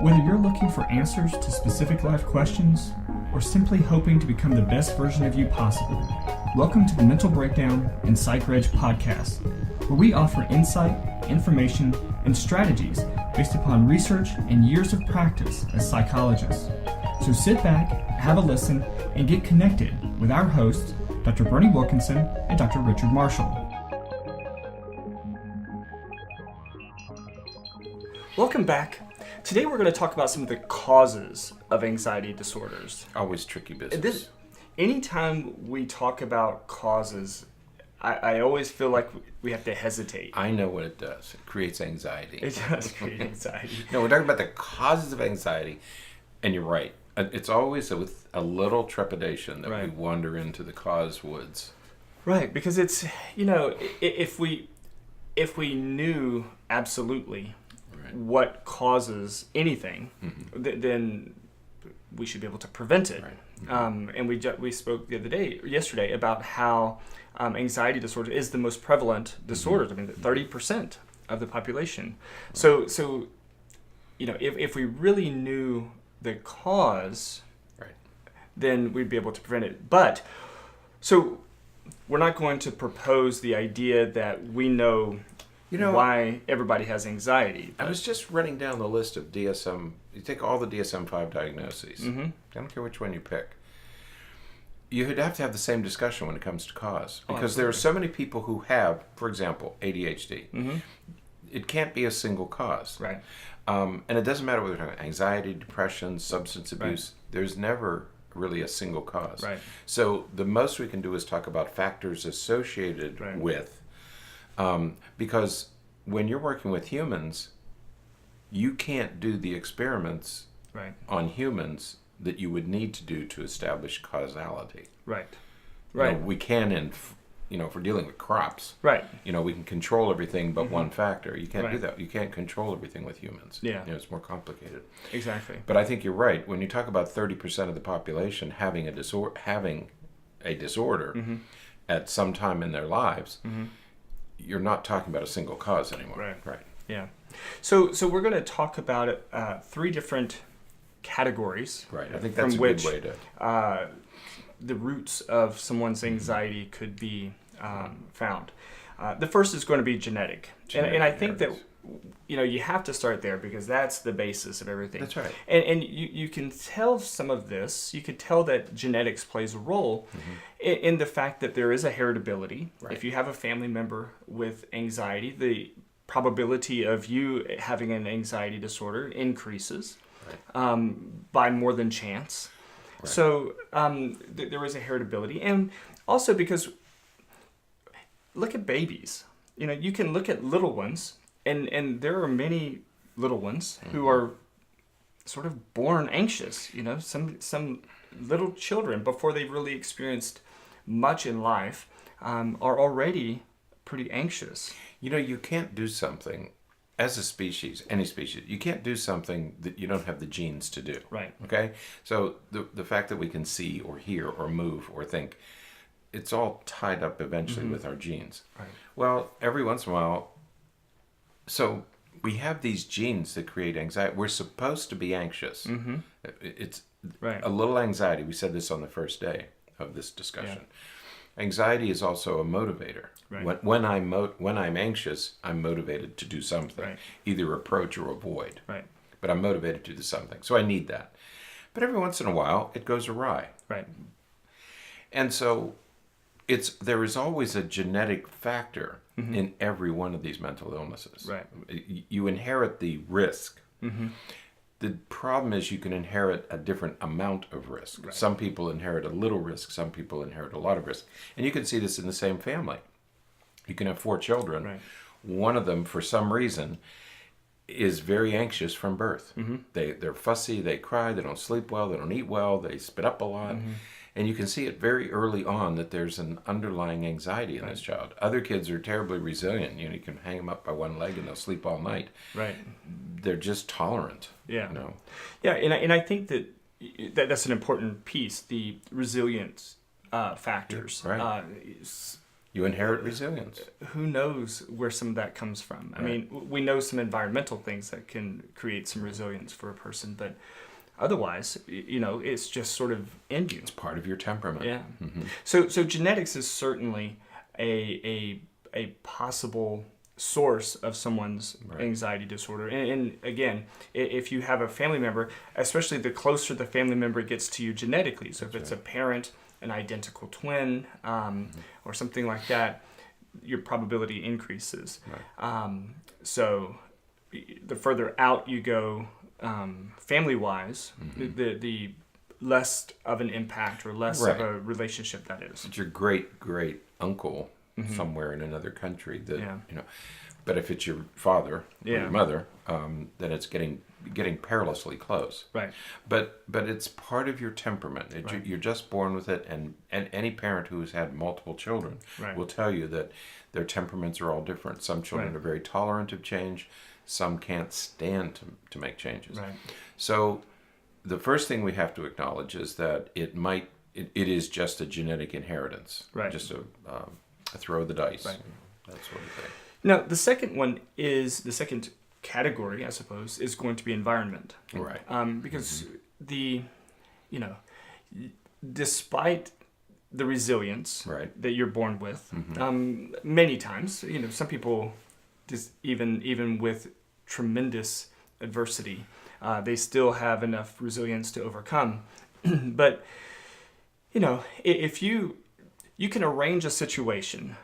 Whether you're looking for answers to specific life questions or simply hoping to become the best version of you possible, welcome to the Mental Breakdown and Psychreg podcast, where we offer insight, information, and strategies based upon research and years of practice as psychologists. So sit back, have a listen, and get connected with our hosts, Dr. Berney and Dr. Richard Marshall. Welcome back. Today we're going to talk about some of the causes of anxiety disorders. Always tricky business. Anytime we talk about causes, I always feel like we have to hesitate. I know what it does. It creates anxiety. It does create anxiety. No, we're talking about the causes of anxiety, and you're right. It's always with a little trepidation that we wander into the cause woods. Right, because it's, if we knew absolutely what causes anything, then we should be able to prevent it. Right. And we spoke yesterday about how anxiety disorder is the most prevalent disorder. I mean, 30% of the population. So if we really knew the cause, then we'd be able to prevent it. But so we're not going to propose the idea that we know why everybody has anxiety. I was just running down the list of DSM. You take all the DSM-5 diagnoses. I don't care which one you pick. You'd have to have the same discussion when it comes to cause. Because there are so many people who have, for example, ADHD. It can't be a single cause. Right. And it doesn't matter whether we're talking about anxiety, depression, substance abuse. Right. There's never really a single cause. Right. So the most we can do is talk about factors associated with. Because when you're working with humans, you can't do the experiments on humans that you would need to do to establish causality. Right. We can if we're dealing with crops. Right. We can control everything but one factor. You can't do that. You can't control everything with humans. Yeah. It's more complicated. Exactly. But I think you're right. When you talk about 30% of the population having a disorder at some time in their lives, you're not talking about a single cause anymore. Right. Yeah. So we're going to talk about three different categories. Right. I think that's a good way to. The roots of someone's anxiety could be found. The first is going to be genetic. And I think that you have to start there because that's the basis of everything. That's right. And you can tell some of this. You could tell that genetics plays a role in the fact that there is a heritability. Right. If you have a family member with anxiety, the probability of you having an anxiety disorder increases by more than chance. Right. So there is a heritability. And also because look at babies. You can look at little ones. And there are many little ones who are sort of born anxious. Some little children, before they've really experienced much in life, are already pretty anxious. You can't do something as a species, any species. You can't do something that you don't have the genes to do. Right. Okay? So the fact that we can see or hear or move or think, it's all tied up eventually with our genes. Right. Well, every once in a while, so we have these genes that create anxiety. We're supposed to be anxious. It's a little anxiety. We said this on the first day of this discussion. Yeah. Anxiety is also a motivator. Right. When I'm anxious, I'm motivated to do something, either approach or avoid. Right. But I'm motivated to do something, so I need that. But every once in a while, it goes awry. Right. And so there is always a genetic factor in every one of these mental illnesses. Right. You inherit the risk. The problem is you can inherit a different amount of risk. Right. Some people inherit a little risk. Some people inherit a lot of risk. And you can see this in the same family. You can have 4 children. Right. One of them, for some reason, is very anxious from birth. They're fussy. They cry. They don't sleep well. They don't eat well. They spit up a lot. And you can see it very early on that there's an underlying anxiety in this child. Other kids are terribly resilient. You can hang them up by one leg and they'll sleep all night. Right. They're just tolerant. Yeah. Yeah, and I think that's an important piece, the resilience factors. Right. You inherit resilience. Who knows where some of that comes from? I mean, we know some environmental things that can create some resilience for a person, but otherwise, it's just sort of in you. It's part of your temperament. Yeah. So genetics is certainly a possible source of someone's anxiety disorder. And again, if you have a family member, especially the closer the family member gets to you genetically, so if it's a parent, an identical twin, or something like that, your probability increases. So the further out you go family-wise, the less of an impact or less of a relationship that is. It's your great uncle somewhere in another country that but if it's your father or your mother, then it's getting perilously close. Right. But it's part of your temperament. You're just born with it, and any parent who has had multiple children will tell you that their temperaments are all different. Some children are very tolerant of change. Some can't stand to make changes. Right. So the first thing we have to acknowledge is that it is just a genetic inheritance. Right. Just a throw of the dice. Right. That sort of thing. Now, the second category, I suppose, is going to be environment. Right. Because despite the resilience that you're born with, many times, some people just even with tremendous adversity, they still have enough resilience to overcome. But, if you can arrange a situation,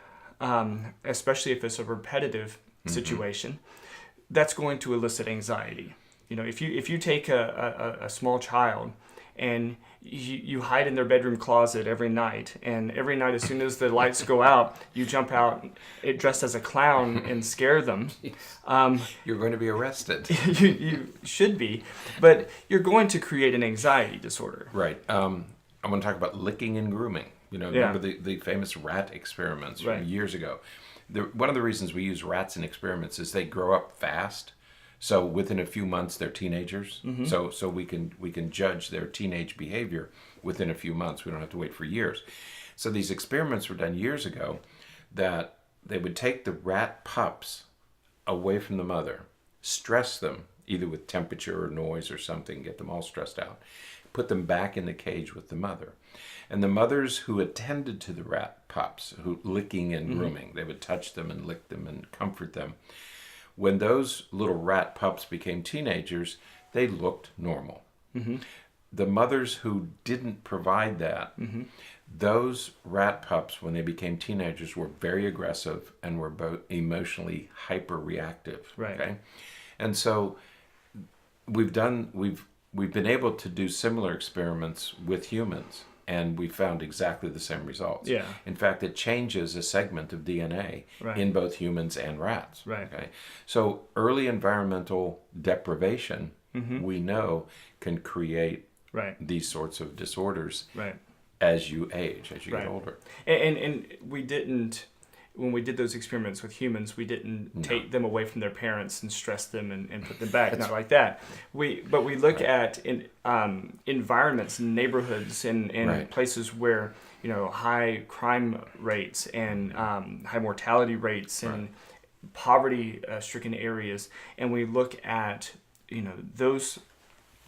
especially if it's a repetitive situation, that's going to elicit anxiety. If you take a small child and you hide in their bedroom closet every night, and every night as soon as the lights go out, you jump out dressed as a clown and scare them. You're going to be arrested. You should be, but you're going to create an anxiety disorder. Right. I'm going to talk about licking and grooming. Remember the famous rat experiments from years ago. One of the reasons we use rats in experiments is they grow up fast. So within a few months, they're teenagers. So we can judge their teenage behavior within a few months. We don't have to wait for years. So these experiments were done years ago that they would take the rat pups away from the mother, stress them, either with temperature or noise or something, get them all stressed out, put them back in the cage with the mother. And the mothers who attended to the rat pups, who licking and grooming, they would touch them and lick them and comfort them. When those little rat pups became teenagers, they looked normal. The mothers who didn't provide that, those rat pups, when they became teenagers, were very aggressive and were both emotionally hyper-reactive. Right. Okay? And so we've been able to do similar experiments with humans, and we found exactly the same results. Yeah. In fact, it changes a segment of DNA in both humans and rats. Right. Okay. So early environmental deprivation, we know, can create these sorts of disorders as you age, as you get older. And we didn't, when we did those experiments with humans, we didn't take them away from their parents and stress them and put them back. Not like that. But we look at environments, neighborhoods, and places where high crime rates and high mortality rates and poverty-stricken areas, and we look at those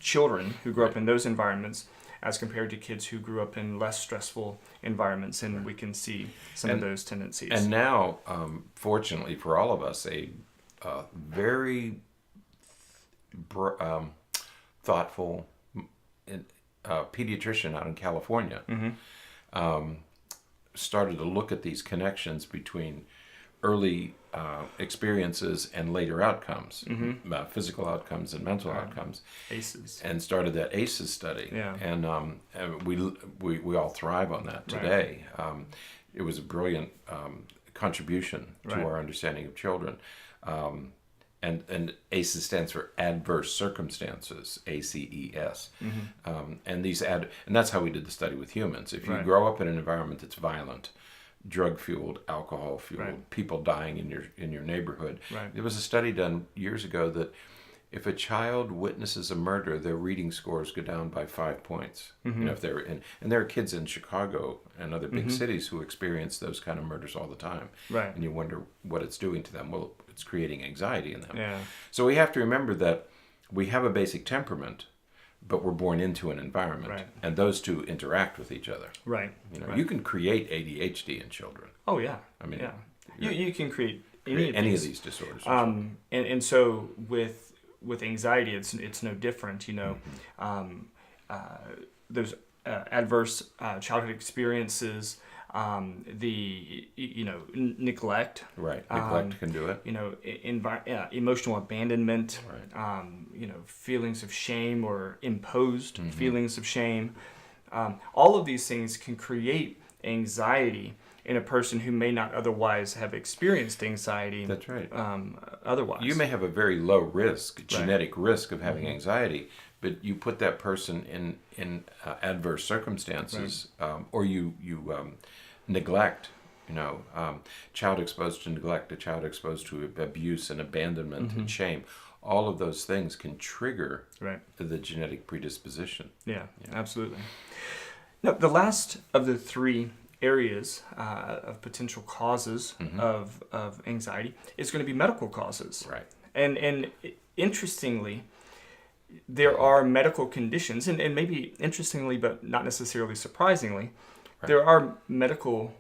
children who grew up in those environments as compared to kids who grew up in less stressful environments, and we can see some of those tendencies. And now, fortunately for all of us, a very thoughtful pediatrician out in California started to look at these connections between early experiences and later outcomes, physical outcomes and mental outcomes. ACEs. And started that ACEs study. Yeah. And we all thrive on that today. It was a brilliant contribution to our understanding of children. And ACEs stands for adverse circumstances, ACES. And that's how we did the study with humans. If you grow up in an environment that's violent, drug-fueled, alcohol-fueled, people dying in your neighborhood. There was a study done years ago that if a child witnesses a murder, their reading scores go down by 5 points. If they're in, and there are kids in Chicago and other big cities who experience those kind of murders all the time. Right. And you wonder what it's doing to them. Well, it's creating anxiety in them. Yeah. So we have to remember that we have a basic temperament, but we're born into an environment, Right. and those two interact with each other. Right. You can create ADHD in children. Oh yeah. I mean, yeah. You can create any of these disorders. And so with anxiety, it's no different. Those adverse childhood experiences, neglect. Right. Neglect can do it. Emotional abandonment. Right. Feelings of shame or imposed feelings of shame. All of these things can create anxiety in a person who may not otherwise have experienced anxiety. That's right. Otherwise, you may have a very low risk, genetic risk of having anxiety, but you put that person in adverse circumstances, or you neglect. Child exposed to neglect, a child exposed to abuse and abandonment and shame. All of those things can trigger the genetic predisposition. Yeah, absolutely. Now, the last of the three areas of potential causes of anxiety is going to be medical causes. Right. And interestingly, there are medical conditions, and maybe interestingly, but not necessarily surprisingly, there are medical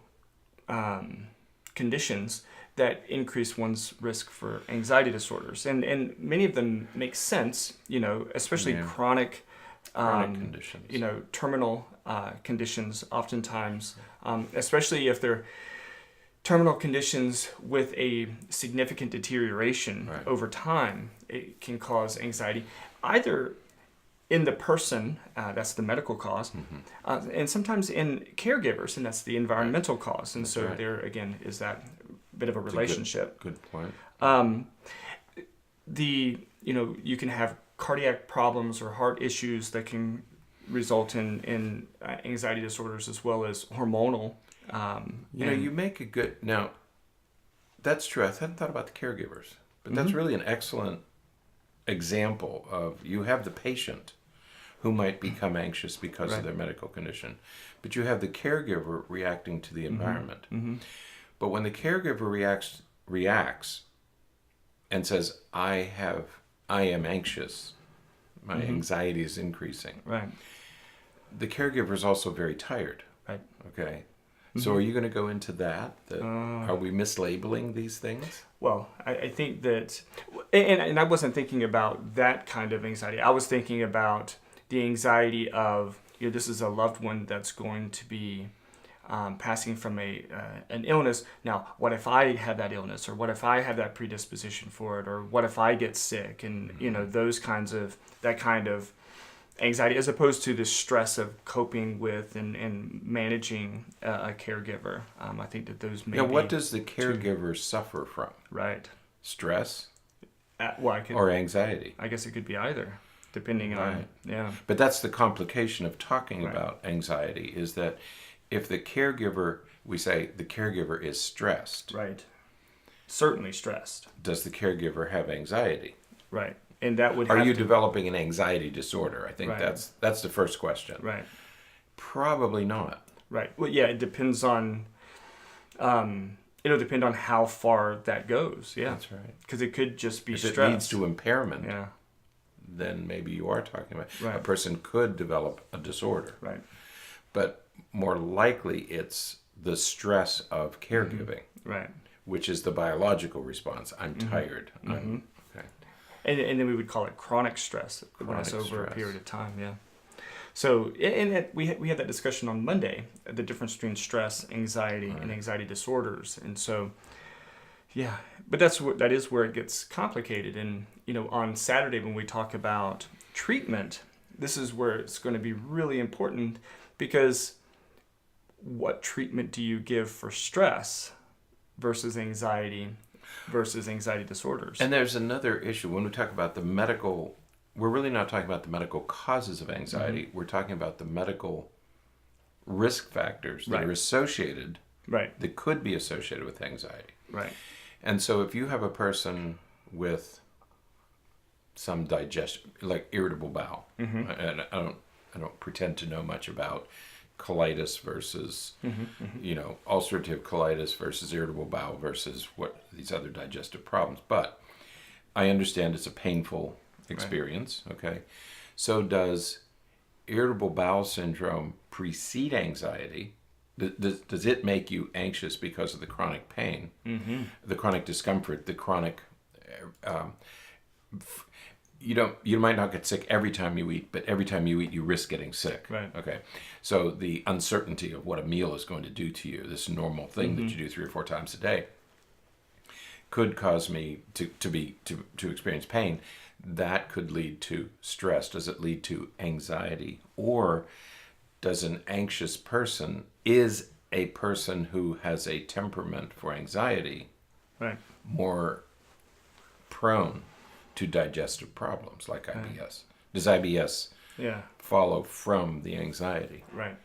conditions that increase one's risk for anxiety disorders. And many of them make sense, especially chronic conditions. Terminal conditions oftentimes, especially if they're terminal conditions with a significant deterioration over time, it can cause anxiety, either in the person, that's the medical cause, and sometimes in caregivers, and that's the environmental cause. And that's so there, again, is that bit of a relationship. Good point. You can have cardiac problems or heart issues that can result in anxiety disorders, as well as hormonal. You make a good... Now, that's true. I hadn't thought about the caregivers, but that's really an excellent example of, you have the patient who might become anxious because of their medical condition, but you have the caregiver reacting to the environment. But when the caregiver reacts and says, I am anxious, my anxiety is increasing. Right. The caregiver is also very tired. Right. Okay. So are you going to go into that? Are we mislabeling these things? Well, I think that, and I wasn't thinking about that kind of anxiety. I was thinking about the anxiety of, this is a loved one that's going to be passing from an illness. Now, what if I have that illness, or what if I have that predisposition for it, or what if I get sick, and that kind of anxiety, as opposed to the stress of coping with and managing a caregiver. I think that those may. What does the caregiver suffer from? Right. Stress, or anxiety. I guess it could be either, depending on. Yeah. But that's the complication of talking about anxiety, is that if the caregiver, we say the caregiver is stressed. Right. Certainly stressed. Does the caregiver have anxiety? Right. And that would. Are you developing an anxiety disorder? I think that's the first question. Right. Probably not. Right. Well, yeah, it depends on. It'll depend on how far that goes. Yeah. That's right. Because it could just be stress. If it leads to impairment. Yeah. Then maybe you are talking about a person could develop a disorder. Right. But more likely it's the stress of caregiving. Right. Which is the biological response. I'm tired. Okay. And then we would call it chronic stress when it's over a period of time. Yeah. So we had that discussion on Monday, the difference between stress, anxiety, and anxiety disorders. And so, yeah, but that is where it gets complicated. And on Saturday when we talk about treatment, this is where it's going to be really important, because what treatment do you give for stress versus anxiety disorders? And there's another issue. When we talk about the medical, we're really not talking about the medical causes of anxiety. We're talking about the medical risk factors that are associated, that could be associated with anxiety. Right. And so if you have a person with some digestion, like irritable bowel. And I don't pretend to know much about colitis versus, ulcerative colitis versus irritable bowel versus what these other digestive problems. But I understand it's a painful experience. Right. Okay. So does irritable bowel syndrome precede anxiety? Does it make you anxious because of the chronic pain, the chronic discomfort, the chronic, you might not get sick every time you eat, but every time you eat, you risk getting sick. Right. Okay. So the uncertainty of what a meal is going to do to you, this normal thing that you do 3 or 4 times a day, could cause me to experience pain. That could lead to stress. Does it lead to anxiety? Or does an anxious person, is a person who has a temperament for anxiety more prone to digestive problems like IBS? Does IBS follow from the anxiety? Right.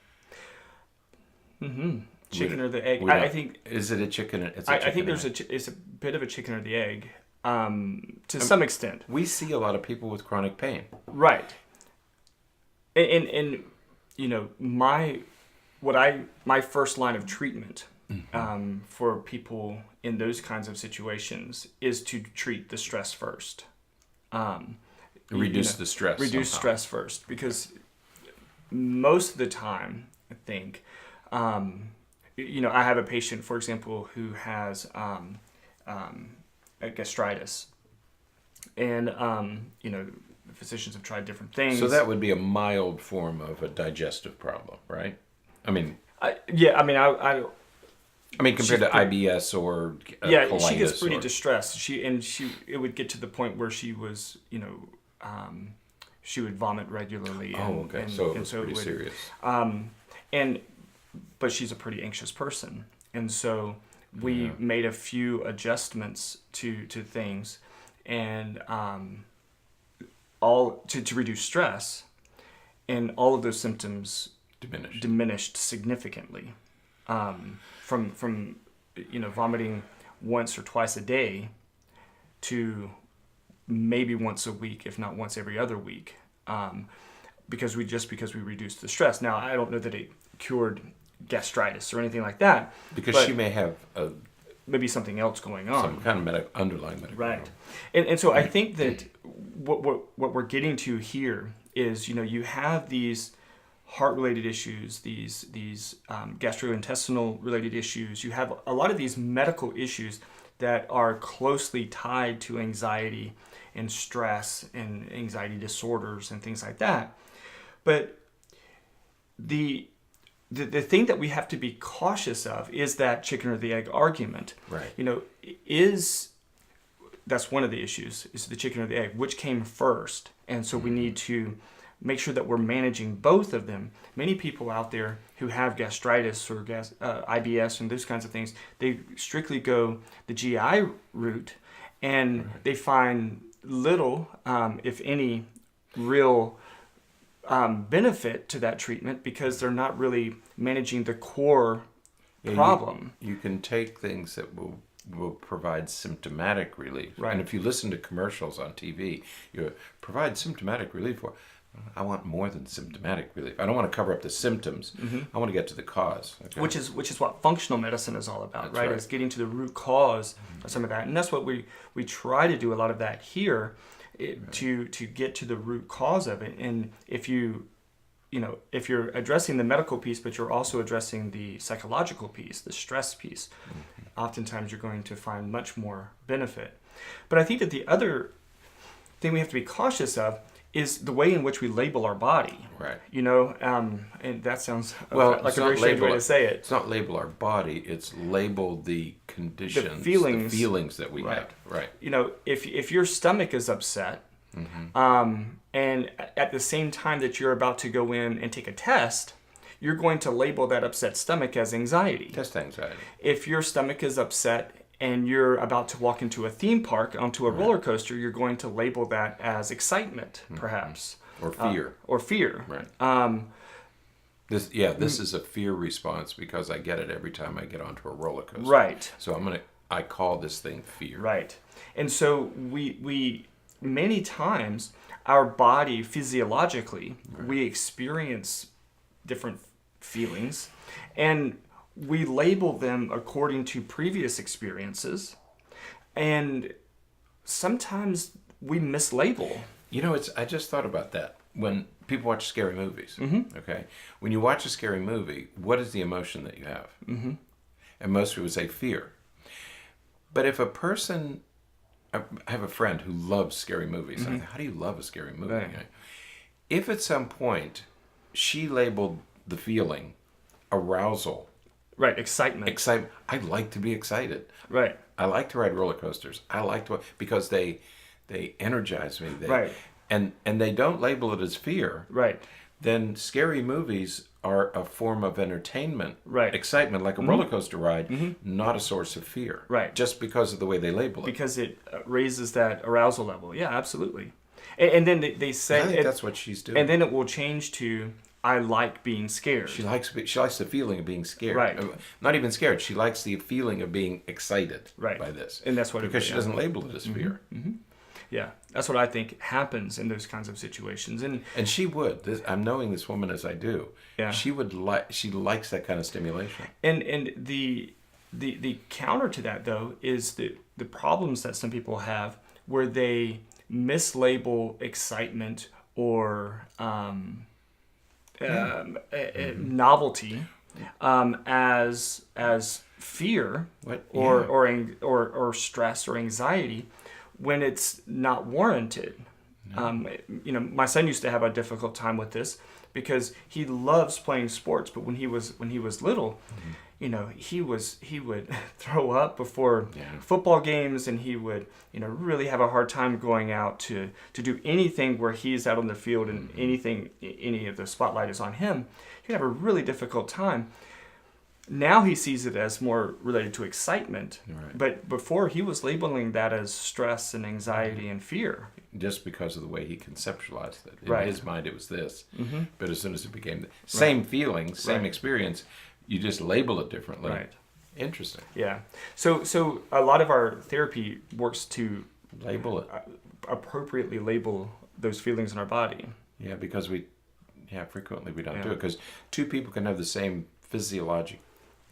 Chicken or the egg? I think. Is it a chicken? I think it's a bit of a chicken or the egg, to some extent. We see a lot of people with chronic pain. Right. And my first line of treatment for people in those kinds of situations is to treat the stress first. Reduce the stress. Reduce stress first, because most of the time, I think, I have a patient, for example, who has gastritis, and the physicians have tried different things. So that would be a mild form of a digestive problem, right? I mean, compared to IBS or colitis, she gets pretty distressed. It would get to the point where she was, she would vomit regularly. So it was pretty serious. But she's a pretty anxious person, and so we made a few adjustments to things, and all to reduce stress, and all of those symptoms diminished significantly, from vomiting once or twice a day to maybe once a week, if not once every other week, because we reduced the stress. Now, I don't know that it cured gastritis or anything like that, because she may have maybe something else going on, some kind of underlying medical right problem. And so I think that what we're getting to here is, you have these heart-related issues, these gastrointestinal related issues. You have a lot of these medical issues that are closely tied to anxiety and stress and anxiety disorders and things like that. But the thing that we have to be cautious of is that chicken or the egg argument. Right. That's one of the issues, is the chicken or the egg, which came first. And so we need to make sure that we're managing both of them. Many people out there who have gastritis or IBS and those kinds of things, they strictly go the GI route, and they find little, if any, real benefit to that treatment, because they're not really managing the core problem. You can take things that will provide symptomatic relief. Right. And if you listen to commercials on TV, you provide symptomatic relief for. I want more than symptomatic relief. I don't want to cover up the symptoms. I want to get to the cause. Okay? Which is what functional medicine is all about, right? It's getting to the root cause of some of that. And that's what we try to do a lot of that here, to get to the root cause of it. And if if you're addressing the medical piece, but you're also addressing the psychological piece, the stress piece, oftentimes you're going to find much more benefit. But I think that the other thing we have to be cautious of is the way in which we label our body. Right. And that sounds like a very strange way to say it. It's not label our body, it's label the conditions, the feelings that we have. Right. If your stomach is upset, and at the same time that you're about to go in and take a test, you're going to label that upset stomach as anxiety. Test anxiety. If your stomach is upset and you're about to walk into a theme park, onto a roller coaster, you're going to label that as excitement, perhaps. Or fear. Or fear. Right. This is a fear response because I get it every time I get onto a roller coaster. Right. So I call this thing fear. Right. And so we many times our body physiologically, we experience different feelings and we label them according to previous experiences, and sometimes we mislabel. I just thought about that. When people watch scary movies, okay? When you watch a scary movie, what is the emotion that you have? And most people would say fear. But if a person, I have a friend who loves scary movies. I think, how do you love a scary movie? Right. If at some point she labeled the feeling arousal, Right, excitement. I like to be excited. Right. I like to ride roller coasters. I like to, because they energize me. Right. And they don't label it as fear. Right. Then scary movies are a form of entertainment. Right. Excitement, like a roller coaster ride, not a source of fear. Right. Just because of the way they label it. Because it raises that arousal level. Yeah, absolutely. And then they say... I think that's what she's doing. And then it will change to, I like being scared. She likes the feeling of being scared. Right. Not even scared. She likes the feeling of being excited Right. by this. And that's what because she doesn't label it as fear. Yeah, that's what I think happens in those kinds of situations. And she would. I'm knowing this woman as I do. Yeah. She would she likes that kind of stimulation. And the counter to that though is the problems that some people have where they mislabel excitement or novelty as fear or stress or anxiety when it's not warranted. My son used to have a difficult time with this because he loves playing sports, but when he was little, he would throw up before football games, and he would really have a hard time going out to do anything where he's out on the field and any of the spotlight is on him. He'd have a really difficult time. Now he sees it as more related to excitement, but before he was labeling that as stress and anxiety and fear. Just because of the way he conceptualized it. In Right. his mind it was this, but as soon as it became the same feeling, same experience, you just label it differently. Right. Interesting. Yeah. So a lot of our therapy works to Label it. appropriately label those feelings in our body. Yeah, because frequently we don't do it, because two people can have the same physiologic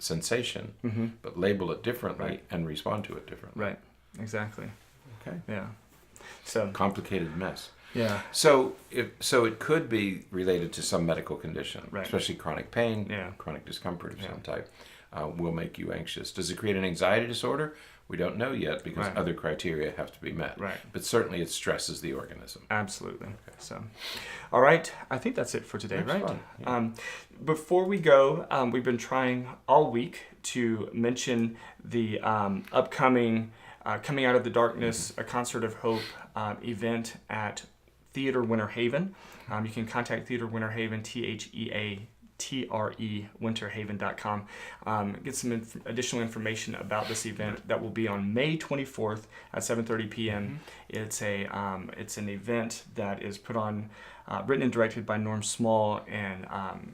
sensation, but label it differently and respond to it differently. Right. Exactly. Okay. Yeah. So Complicated mess. yeah. So it could be related to some medical condition, Right. especially chronic pain, chronic discomfort of some type, will make you anxious. Does it create an anxiety disorder? We don't know yet because other criteria have to be met. Right. But certainly it stresses the organism. Absolutely. Okay. So, all right. I think that's it for today, That's right? fun. Yeah. Before we go, we've been trying all week to mention the upcoming Coming Out of the Darkness, a Concert of Hope event at Theater Winter Haven. You can contact Theater Winter Haven, TheaTre, winterhaven.com. Get some additional information about this event that will be on May 24th at 7:30 p.m. It's an event that is put on, written and directed by Norm Small, and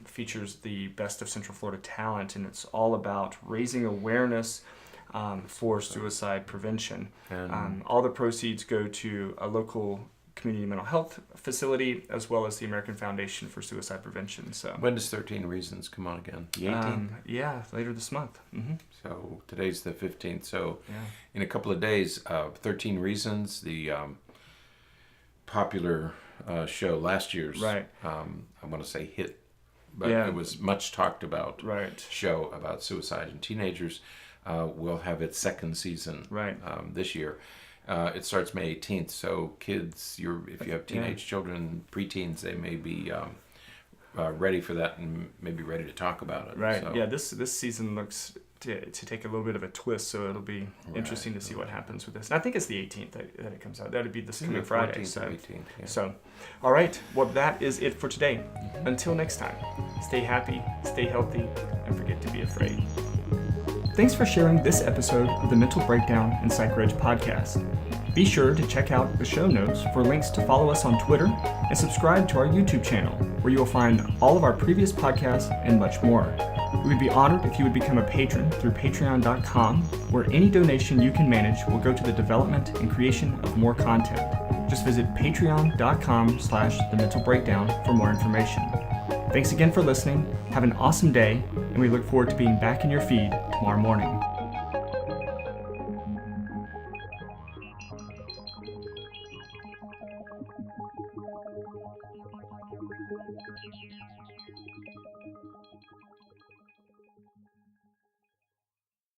features the best of Central Florida talent, and it's all about raising awareness for suicide prevention. All the proceeds go to a local community mental health facility, as well as the American Foundation for Suicide Prevention. So When does 13 Reasons come on again? The 18th? Yeah, later this month. So today's the 15th. So in a couple of days, 13 Reasons, the popular show, last year's, I want to say hit, but it was much talked about show about suicide in teenagers, will have its second season this year. It starts May 18th, so kids, if you have teenage children, preteens, they may be ready for that and maybe ready to talk about it. Right. So. Yeah. This season looks to take a little bit of a twist, so it'll be interesting to see what happens with this. And I think it's the 18th that it comes out. That'd be this coming Friday. 14th or 18th. So, all right. Well, that is it for today. Until next time, stay happy, stay healthy, and forget to be afraid. Thanks for sharing this episode of the Mental Breakdown and Psychreg podcast. Be sure to check out the show notes for links to follow us on Twitter and subscribe to our YouTube channel, where you will find all of our previous podcasts and much more. We would be honored if you would become a patron through patreon.com, where any donation you can manage will go to the development and creation of more content. Just visit patreon.com/thementalbreakdown for more information. Thanks again for listening. Have an awesome day, and we look forward to being back in your feed tomorrow morning.